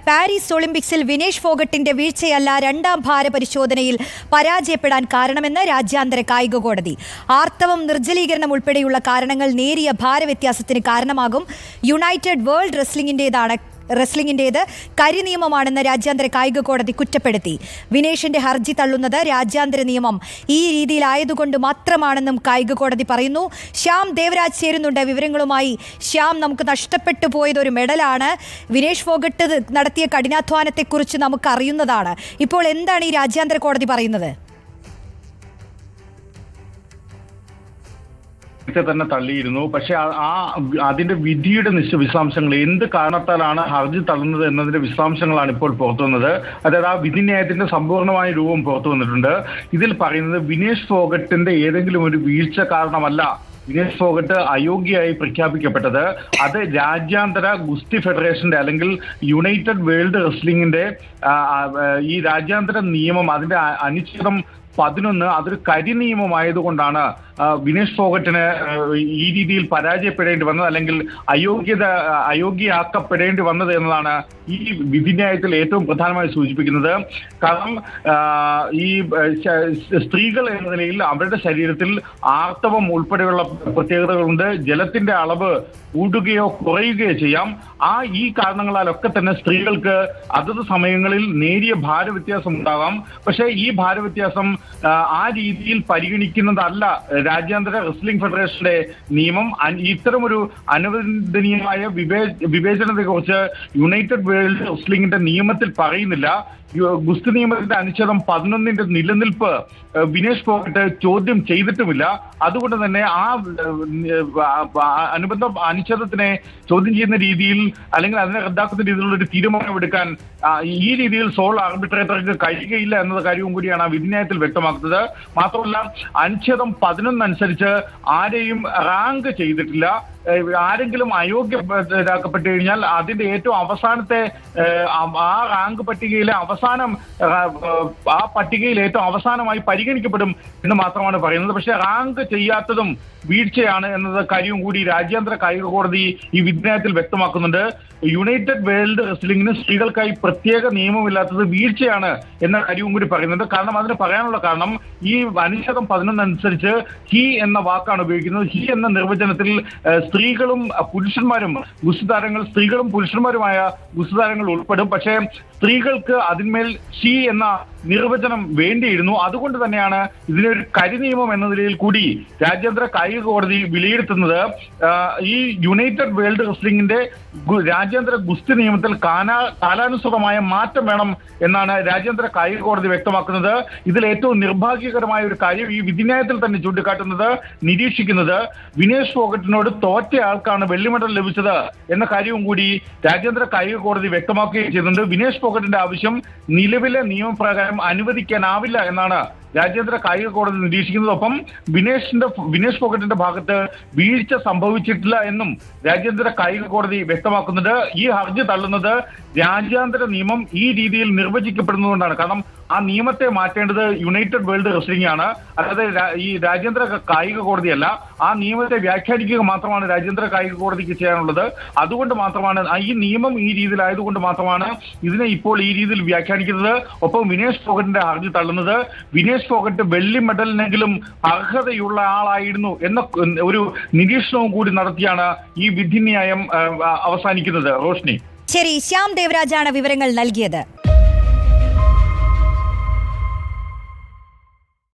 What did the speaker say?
Paris ഒളിമ്പിക്സിൽ വിനേഷ് ഫോഗട്ടിന്റെ വീഴ്ചയല്ല രണ്ടാം ഭാര പരിശോധനയിൽ പരാജയപ്പെടാൻ കാരണമെന്ന് രാജ്യാന്തര കായിക കോടതി. ആർത്തവം, നിർജ്ജലീകരണം ഉൾപ്പെടെയുള്ള കാരണങ്ങൾ നേരിയ ഭാരവ്യത്യാസത്തിന് കാരണമാകും. യുണൈറ്റഡ് വേൾഡ് റെസ്ലിംഗിന്റേത് കരിനിയമമാണെന്ന് രാജ്യാന്തര കായിക കോടതി കുറ്റപ്പെടുത്തി. വിനേഷിന്റെ ഹർജി തള്ളുന്നത് രാജ്യാന്തര നിയമം ഈ രീതിയിലായതുകൊണ്ട് മാത്രമാണെന്നും കായിക കോടതി പറയുന്നു. ശ്യാം ദേവരാജ് ചേരുന്നുണ്ട് വിവരങ്ങളുമായി. ശ്യാം, നമുക്ക് നഷ്ടപ്പെട്ടു പോയത് ഒരു മെഡലാണ്. വിനേഷ് ഫോഗട്ട് നടത്തിയ കഠിനാധ്വാനത്തെക്കുറിച്ച് നമുക്ക് അറിയുന്നതാണ്. ഇപ്പോൾ എന്താണ് ഈ രാജ്യാന്തര കോടതി പറയുന്നത്? തന്നെ തള്ളിയിരുന്നു. പക്ഷെ അതിന്റെ വിധിയുടെ വിശദാംശങ്ങൾ എന്ത് കാരണത്താലാണ് ഹർജി തള്ളുന്നത് എന്നതിന്റെ വിശദാംശങ്ങളാണ് ഇപ്പോൾ പുറത്തു വന്നത്. അതായത് ആ വിധിന്യായത്തിന്റെ സമ്പൂർണ്ണമായ രൂപം പുറത്തു വന്നിട്ടുണ്ട്. ഇതിൽ പറയുന്നത് വിനേഷ് ഫോഗട്ടിന്റെ ഏതെങ്കിലും ഒരു വീഴ്ച കാരണമല്ല വിനേഷ് ഫോഗട്ട് അയോഗ്യയായി പ്രഖ്യാപിക്കപ്പെട്ടത്. അത് രാജ്യാന്തര ഗുസ്തി ഫെഡറേഷന്റെ അല്ലെങ്കിൽ യുണൈറ്റഡ് വേൾഡ് റെസ്ലിംഗിന്റെ ഈ രാജ്യാന്തര നിയമം, അതിന്റെ അനുച്ഛേദം 11 അതൊരു കരിനിയമമായതുകൊണ്ടാണ് വിനേഷ് ഫോഗട്ടിന് ഈ രീതിയിൽ പരാജയപ്പെടേണ്ടി വന്നത് അല്ലെങ്കിൽ അയോഗ്യയാക്കപ്പെടേണ്ടി വന്നത് എന്നതാണ് ഈ വിധിന്യായത്തിൽ ഏറ്റവും പ്രധാനമായി സൂചിപ്പിക്കുന്നത്. കാരണം ഈ സ്ത്രീകൾ എന്ന നിലയിൽ അവരുടെ ശരീരത്തിൽ ആർത്തവം ഉൾപ്പെടെയുള്ള പ്രത്യേകതകളുണ്ട്. ജലത്തിന്റെ അളവ് കൂടുകയോ കുറയുകയോ ചെയ്യാം. ഈ കാരണങ്ങളാലൊക്കെ തന്നെ സ്ത്രീകൾക്ക് അതത് സമയങ്ങളിൽ നേരിയ ഭാരവ്യത്യാസം ഉണ്ടാകാം. പക്ഷേ ഈ ഭാരവ്യത്യാസം ആ രീതിയിൽ പരിഗണിക്കുന്നതല്ല രാജ്യാന്തര റെസ്ലിംഗ് ഫെഡറേഷന്റെ നിയമം. ഇത്തരമൊരു അനുവദനീയമായ വിവേചനത്തെക്കുറിച്ച് യുണൈറ്റഡ് വേൾഡ് റെസ്ലിംഗിന്റെ നിയമത്തിൽ പറയുന്നില്ല. ഗുസ്തി നിയമത്തിന്റെ അനുച്ഛേദം 11 നിലനിൽപ്പ് വിനേഷ് ഫോഗട്ട് ചോദ്യം ചെയ്തിട്ടുമില്ല. അതുകൊണ്ട് തന്നെ അനുബന്ധ അനുച്ഛേദത്തിനെ ചോദ്യം ചെയ്യുന്ന രീതിയിൽ അല്ലെങ്കിൽ അതിനെ റദ്ദാക്കുന്ന രീതിയിലുള്ള ഒരു തീരുമാനമെടുക്കാൻ ഈ രീതിയിൽ സോൾ ആർബിട്രേറ്റർക്ക് കഴിയുകയില്ല എന്ന കാര്യവും കൂടിയാണ് ആ വിധിന്യായത്തിൽ വ്യക്തമാക്കുന്നത്. മാത്രമല്ല, അനുച്ഛേദം 11 അനുസരിച്ച് ആരെയും റാങ്ക് ചെയ്തിട്ടില്ല. ആരെങ്കിലും അയോഗ്യരാക്കപ്പെട്ടു കഴിഞ്ഞാൽ അതിന്റെ ഏറ്റവും അവസാനത്തെ ആ റാങ്ക് പട്ടികയിലെ ആ പട്ടികയിൽ ഏറ്റവും അവസാനമായി പരിഗണിക്കപ്പെടും എന്ന് മാത്രമാണ് പറയുന്നത്. പക്ഷെ റാങ്ക് ചെയ്യാത്തതും വീഴ്ചയാണ് എന്നത് കാര്യവും കൂടി രാജ്യാന്തര കായിക കോടതി ഈ വിധിന്യായത്തിൽ വ്യക്തമാക്കുന്നുണ്ട്. യുണൈറ്റഡ് വേൾഡ് റെസ്ലിംഗിന് സ്ത്രീകൾക്കായി പ്രത്യേക നിയമമില്ലാത്തത് വീഴ്ചയാണ് എന്ന കാര്യവും കൂടി പറയുന്നുണ്ട്. കാരണം അതിന് പറയാനുള്ള കാരണം ഈ അനുച്ഛേദം 11 അനുസരിച്ച് ഹി എന്ന വാക്കാണ് ഉപയോഗിക്കുന്നത്. ഹി എന്ന നിർവചനത്തിൽ സ്ത്രീകളും പുരുഷന്മാരും ഗുസ്തിതാരങ്ങൾ, സ്ത്രീകളും പുരുഷന്മാരുമായ ഗുസ്തിതാരങ്ങൾ ഉൾപ്പെടും. പക്ഷേ സ്ത്രീകൾക്ക് അതിന്മേൽ ഷീ എന്ന നിർവചനം വേണ്ടിയിരുന്നു. അതുകൊണ്ട് തന്നെയാണ് ഇതിനൊരു കരിനിയമം എന്ന നിലയിൽ കൂടി രാജ്യാന്തര കായിക കോടതി വിലയിരുത്തുന്നത്. ഈ യുണൈറ്റഡ് വേൾഡ് റെസ്ലിംഗിന്റെ രാജ്യാന്തര ഗുസ്തി നിയമത്തിൽ കാലാനുസൃതമായ മാറ്റം വേണം എന്നാണ് രാജ്യാന്തര കായിക കോടതി വ്യക്തമാക്കുന്നത്. ഇതിൽ ഏറ്റവും നിർഭാഗ്യകരമായ ഒരു കാര്യം ഈ വിധിന്യായത്തിൽ തന്നെ ചൂണ്ടിക്കാട്ടുന്നത്, നിരീക്ഷിക്കുന്നത് വിനേഷ് ഫോഗട്ടിനോട് തോറ്റ ആൾക്കാണ് വെള്ളി മെഡൽ ലഭിച്ചത് എന്ന കാര്യവും കൂടി രാജ്യാന്തര കായിക കോടതി വ്യക്തമാക്കുകയും ചെയ്യുന്നുണ്ട്. വിനേഷ് ഫോഗട്ടിന്റെ ആവശ്യം നിലവിലെ നിയമപ്രകാരം അനുവദിക്കാനാവില്ല എന്നാണ് രാജ്യാന്തര കായിക കോടതി നിരീക്ഷിക്കുന്നത്. ഒപ്പം വിനേഷ് ഫോഗട്ടിന്റെ ഭാഗത്ത് വീഴ്ച സംഭവിച്ചിട്ടില്ല എന്നും രാജ്യാന്തര കായിക കോടതി വ്യക്തമാക്കുന്നുണ്ട്. ഈ ഹർജി തള്ളുന്നത് രാജ്യാന്തര നിയമം ഈ രീതിയിൽ നിർവചിക്കപ്പെടുന്നതുകൊണ്ടാണ്. കാരണം ആ നിയമത്തെ മാറ്റേണ്ടത് യുണൈറ്റഡ് വേൾഡ് റെസ്ലിംഗ് ആണ്, അല്ലാതെ ഈ രാജ്യാന്തര കായിക കോടതിയല്ല. ആ നിയമത്തെ വ്യാഖ്യാനിക്കുക മാത്രമാണ് രാജ്യാന്തര കായിക കോടതിക്ക് ചെയ്യാനുള്ളത്. അതുകൊണ്ട് മാത്രമാണ് ഈ നിയമം ഈ രീതിയിലായതുകൊണ്ട് മാത്രമാണ് ഇതിനെ ഇപ്പോൾ ഈ രീതിയിൽ വ്യാഖ്യാനിക്കുന്നത്. ഒപ്പം വിനേഷ് ഫോഗട്ടിന്റെ ഹർജി തള്ളുന്നത് വിനേഷ് ഫോഗട്ട് വെള്ളി മെഡലിനെങ്കിലും അർഹതയുള്ള ആളായിരുന്നു എന്ന ഒരു നിരീക്ഷണവും കൂടി നടത്തിയാണ് ഈ വിധിന്യായം അവസാനിക്കുന്നത്. റോഷ്നി. ശരി, ശ്യാം ദേവരാജാണ് വിവരങ്ങൾ നൽകിയത്.